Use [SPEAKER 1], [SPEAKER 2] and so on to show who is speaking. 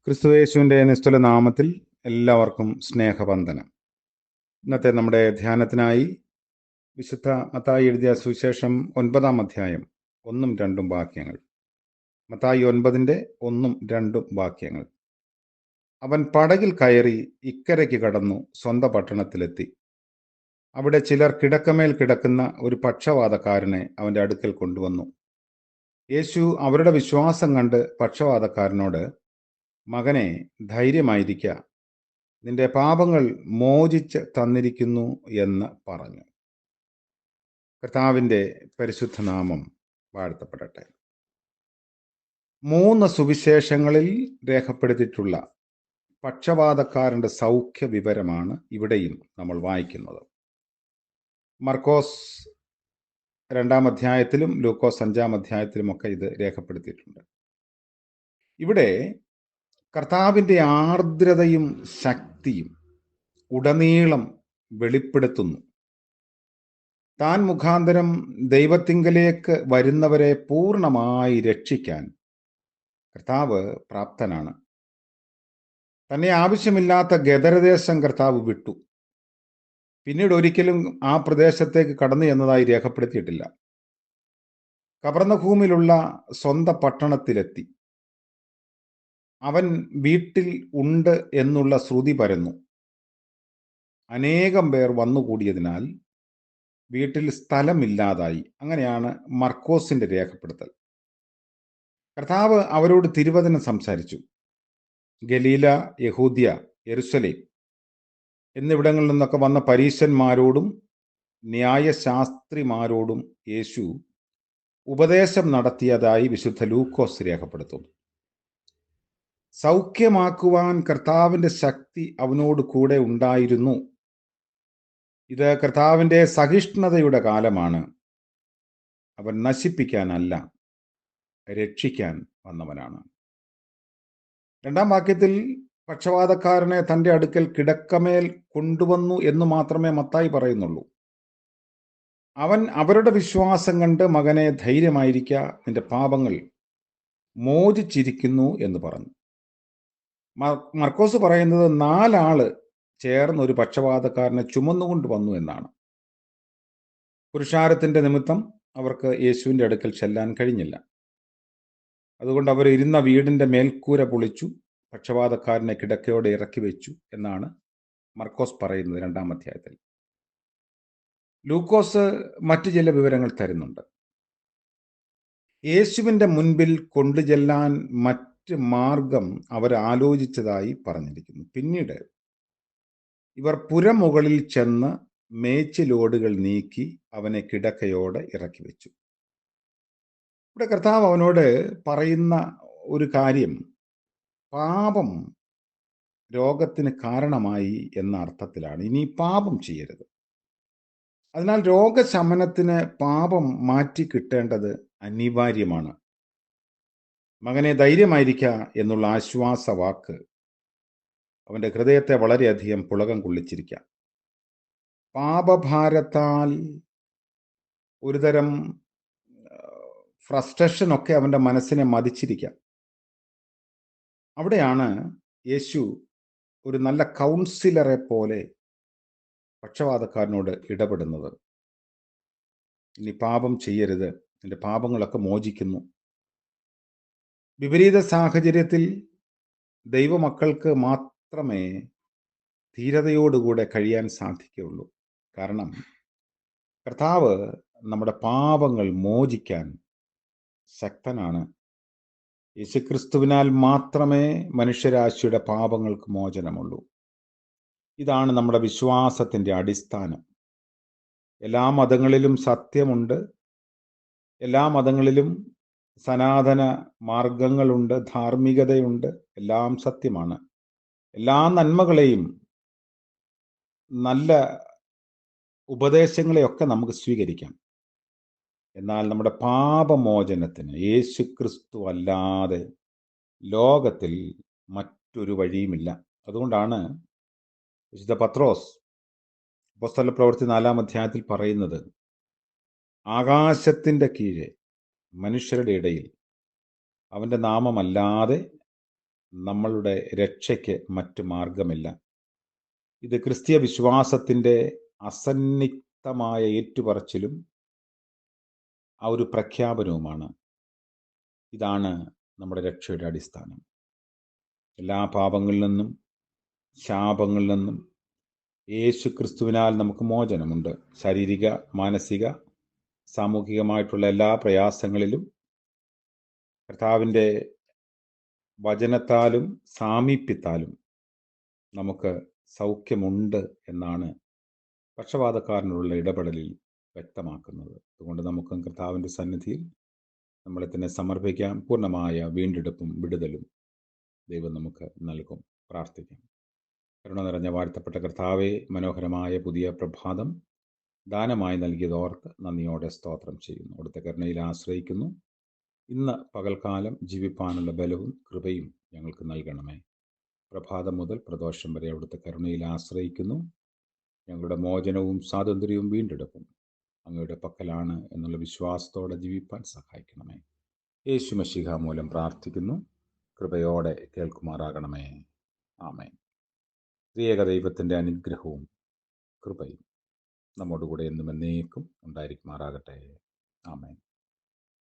[SPEAKER 1] ക്രിസ്തുയേശുവിൻ്റെ നിസ്തുല നാമത്തിൽ എല്ലാവർക്കും സ്നേഹവന്ദനം. ഇന്നത്തെ നമ്മുടെ ധ്യാനത്തിനായി വിശുദ്ധ മത്തായി എഴുതിയ സുവിശേഷം 9-ാം അധ്യായം 1-2 വാക്യങ്ങൾ. മത്തായി 9-ന്റെ 1-2 വാക്യങ്ങൾ. അവൻ പടകിൽ കയറി ഇക്കരയ്ക്ക് കടന്നു സ്വന്തം പട്ടണത്തിലെത്തി. അവിടെ ചിലർ കിടക്കമേൽ കിടക്കുന്ന ഒരു പക്ഷവാതക്കാരനെ അവൻ്റെ അടുക്കൽ കൊണ്ടുവന്നു. യേശു അവരുടെ വിശ്വാസം കണ്ട് പക്ഷവാതക്കാരനോട്, മകനെ, ധൈര്യമായിരിക്ക, നിന്റെ പാപങ്ങൾ മോചിച്ച് തന്നിരിക്കുന്നു എന്ന് പറഞ്ഞു. കർത്താവിൻ്റെ പരിശുദ്ധ നാമം വാഴ്ത്തപ്പെടട്ടെ. 3 സുവിശേഷങ്ങളിൽ രേഖപ്പെടുത്തിയിട്ടുള്ള പക്ഷവാതക്കാരൻ്റെ സൗഖ്യ വിവരമാണ് ഇവിടെയും നമ്മൾ വായിക്കുന്നത്. മർക്കോസ് 2-ാം അധ്യായത്തിലും ലൂക്കോസ് 5-ാം അധ്യായത്തിലുമൊക്കെ ഇത് രേഖപ്പെടുത്തിയിട്ടുണ്ട്. ഇവിടെ കർത്താവിൻ്റെ ആർദ്രതയും ശക്തിയും ഉടനീളം വെളിപ്പെടുത്തുന്നു. താൻ മുഖാന്തരം ദൈവത്തിങ്കലേക്ക് വരുന്നവരെ പൂർണ്ണമായി രക്ഷിക്കാൻ കർത്താവ് പ്രാപ്തനാണ്. തന്നെ ആവശ്യമില്ലാത്ത ഗദരദേശം കർത്താവ് വിട്ടു. പിന്നീട് ഒരിക്കലും ആ പ്രദേശത്തേക്ക് കടന്നു എന്നതായി രേഖപ്പെടുത്തിയിട്ടില്ല. കപർന്നഹൂമിലുള്ള സ്വന്തം പട്ടണത്തിലെത്തി. അവൻ വീട്ടിൽ ഉണ്ട് എന്നുള്ള ശ്രുതി പരന്നു. അനേകം പേർ വന്നുകൂടിയതിനാൽ വീട്ടിൽ സ്ഥലമില്ലാതായി. അങ്ങനെയാണ് മർക്കോസിന്റെ രേഖപ്പെടുത്തൽ. കർത്താവ് അവരോട് തിരുവചനം സംസാരിച്ചു. ഗലീല, യഹൂദ്യ, യെരുശലേം എന്നിവിടങ്ങളിൽ നിന്നൊക്കെ വന്ന പരീശന്മാരോടും ന്യായശാസ്ത്രിമാരോടും യേശു ഉപദേശം നടത്തിയതായി വിശുദ്ധ ലൂക്കോസ് രേഖപ്പെടുത്തുന്നു. സൗഖ്യമാക്കുവാൻ കർത്താവിൻ്റെ ശക്തി അവനോട് കൂടെ ഉണ്ടായിരുന്നു. ഇത് കർത്താവിൻ്റെ സഹിഷ്ണുതയുടെ കാലമാണ്. അവൻ നശിപ്പിക്കാനല്ല, രക്ഷിക്കാൻ വന്നവനാണ്. 2-ാം വാക്യത്തിൽ പക്ഷവാതക്കാരനെ തൻ്റെ അടുക്കൽ കിടക്കമേൽ കൊണ്ടുവന്നു എന്ന് മാത്രമേ മത്തായി പറയുന്നുള്ളൂ. അവൻ അവരുടെ വിശ്വാസം കണ്ട്, മകനെ, ധൈര്യമായിരിക്ക, നിന്റെ പാപങ്ങൾ മോചിച്ചിരിക്കുന്നു എന്ന് പറഞ്ഞു. മർക്കോസ് പറയുന്നത് 4 ആള് ചേർന്ന് ഒരു പക്ഷവാതക്കാരനെ ചുമന്നുകൊണ്ട് വന്നു എന്നാണ്. പുരുഷാരത്തിന്റെ നിമിത്തം അവർക്ക് യേശുവിൻ്റെ അടുക്കൽ ചെല്ലാൻ കഴിഞ്ഞില്ല. അതുകൊണ്ട് അവർ ഇരുന്ന വീടിന്റെ മേൽക്കൂര പൊളിച്ചു പക്ഷവാതക്കാരനെ കിടക്കയോടെ ഇറക്കി വെച്ചു എന്നാണ് മർക്കോസ് പറയുന്നത് 2-ാം അധ്യായത്തിൽ. ലൂക്കോസ് മറ്റു ചില വിവരങ്ങൾ തരുന്നുണ്ട്. യേശുവിൻ്റെ മുൻപിൽ കൊണ്ടുചെല്ലാൻ മറ്റ് മാർഗം അവർ ആലോചിച്ചതായി പറഞ്ഞിരിക്കുന്നു. പിന്നീട് ഇവർ പുരമുകളിൽ ചെന്ന് മേച്ചിലോടുകൾ നീക്കി അവനെ കിടക്കയോടെ ഇറക്കി വെച്ചു. ഇവിടെ കർത്താവ് അവനോട് പറയുന്ന ഒരു കാര്യം, പാപം രോഗത്തിന് കാരണമായി എന്ന അർത്ഥത്തിലാണ്. ഇനി പാപം ചെയ്യരുത്. അതിനാൽ രോഗശമനത്തിന് പാപം മാറ്റി കിട്ടേണ്ടത് അനിവാര്യമാണ്. മകനെ, ധൈര്യമായിരിക്ക എന്നുള്ള ആശ്വാസവാക്ക് അവൻ്റെ ഹൃദയത്തെ വളരെയധികം പുളകം കൊള്ളിച്ചിരിക്കാം. പാപഭാരത്താൽ ഒരുതരം ഫ്രസ്ട്രേഷനൊക്കെ അവൻ്റെ മനസ്സിനെ മതിച്ചിരിക്കാം. അവിടെയാണ് യേശു ഒരു നല്ല കൗൺസിലറെ പോലെ പക്ഷവാതക്കാരനോട് ഇടപെടുന്നത്. ഇനി പാപം ചെയ്യരുത്, നിന്റെ പാപങ്ങളൊക്കെ മോചിക്കുന്നു. വിപരീത സാഹചര്യത്തിൽ ദൈവമക്കൾക്ക് മാത്രമേ ധീരതയോടുകൂടെ കഴിയാൻ സാധിക്കുകയുള്ളൂ. കാരണം കർത്താവ് നമ്മുടെ പാപങ്ങൾ മോചിക്കാൻ ശക്തനാണ്. യേശുക്രിസ്തുവിനാൽ മാത്രമേ മനുഷ്യരാശിയുടെ പാപങ്ങൾക്ക് മോചനമുള്ളൂ. ഇതാണ് നമ്മുടെ വിശ്വാസത്തിൻ്റെ അടിസ്ഥാനം. എല്ലാ മതങ്ങളിലും സത്യമുണ്ട്, എല്ലാ മതങ്ങളിലും സനാതന മാർഗങ്ങളുണ്ട്, ധാർമ്മികതയുണ്ട്, എല്ലാം സത്യമാണ്. എല്ലാ നന്മകളെയും നല്ല ഉപദേശങ്ങളെയൊക്കെ നമുക്ക് സ്വീകരിക്കാം. എന്നാൽ നമ്മുടെ പാപമോചനത്തിന് യേശുക്രിസ്തു അല്ലാതെ ലോകത്തിൽ മറ്റൊരു വഴിയുമില്ല. അതുകൊണ്ടാണ് വിശുദ്ധ പത്രോസ് അപ്പോസ്തലപ്രവൃത്തി 4-ാം അധ്യായത്തിൽ പറയുന്നത്, ആകാശത്തിൻ്റെ കീഴെ മനുഷ്യരുടെ ഇടയിൽ അവൻ്റെ നാമമല്ലാതെ നമ്മളുടെ രക്ഷയ്ക്ക് മറ്റു മാർഗമില്ല. ഇത് ക്രിസ്തീയ വിശ്വാസത്തിൻ്റെ അസന്നിഗ്ധമായ ഏറ്റുപറച്ചിലും ആ ഒരു പ്രഖ്യാപനവുമാണ്. ഇതാണ് നമ്മുടെ രക്ഷയുടെ അടിസ്ഥാനം. എല്ലാ പാപങ്ങളിൽ നിന്നും ശാപങ്ങളിൽ നിന്നും യേശു ക്രിസ്തുവിനാൽ നമുക്ക് മോചനമുണ്ട്. ശാരീരിക, മാനസിക, സാമൂഹികമായിട്ടുള്ള എല്ലാ പ്രയാസങ്ങളിലും കർത്താവിൻ്റെ വചനത്താലും സാമീപ്യത്താലും നമുക്ക് സൗഖ്യമുണ്ട് എന്നാണ് പക്ഷപാതക്കാരനുള്ള ഇടപെടലിൽ വ്യക്തമാക്കുന്നത്. അതുകൊണ്ട് നമുക്കും കർത്താവിൻ്റെ സന്നിധിയിൽ നമ്മളെ തന്നെ സമർപ്പിക്കാം. പൂർണ്ണമായ വീണ്ടെടുപ്പും വിടുതലും ദൈവം നമുക്ക് നൽകും. പ്രാർത്ഥിക്കാം. കരുണ നിറഞ്ഞ വാഴ്ത്തപ്പെട്ട കർത്താവെ, മനോഹരമായ പുതിയ പ്രഭാതം ദാനമായി നൽകിയതോർക്ക് നന്ദിയോടെ സ്തോത്രം ചെയ്യുന്നു. അവിടുത്തെ കരുണയിൽ ആശ്രയിക്കുന്നു. ഇന്ന് പകൽക്കാലം ജീവിപ്പാനുള്ള ബലവും കൃപയും ഞങ്ങൾക്ക് നൽകണമേ. പ്രഭാതം മുതൽ പ്രദോഷം വരെ അവിടുത്തെ കരുണയിൽ ആശ്രയിക്കുന്നു. ഞങ്ങളുടെ മോചനവും സ്വാതന്ത്ര്യവും വീണ്ടെടുപ്പും അങ്ങയുടെ പക്കലാണ് എന്നുള്ള വിശ്വാസത്തോടെ ജീവിപ്പാൻ സഹായിക്കണമേ. യേശു മശീഹ മൂലം പ്രാർത്ഥിക്കുന്നു. കൃപയോടെ കേൾക്കുമാറാകണമേ. ആമേൻ. ത്രിയേക ദൈവത്തിൻ്റെ അനുഗ്രഹവും കൃപയും നമ്മോടുകൂടെ എന്നും എന്നേക്കും ഉണ്ടായിരിക്കുമാറാകട്ടെ. ആമേൻ.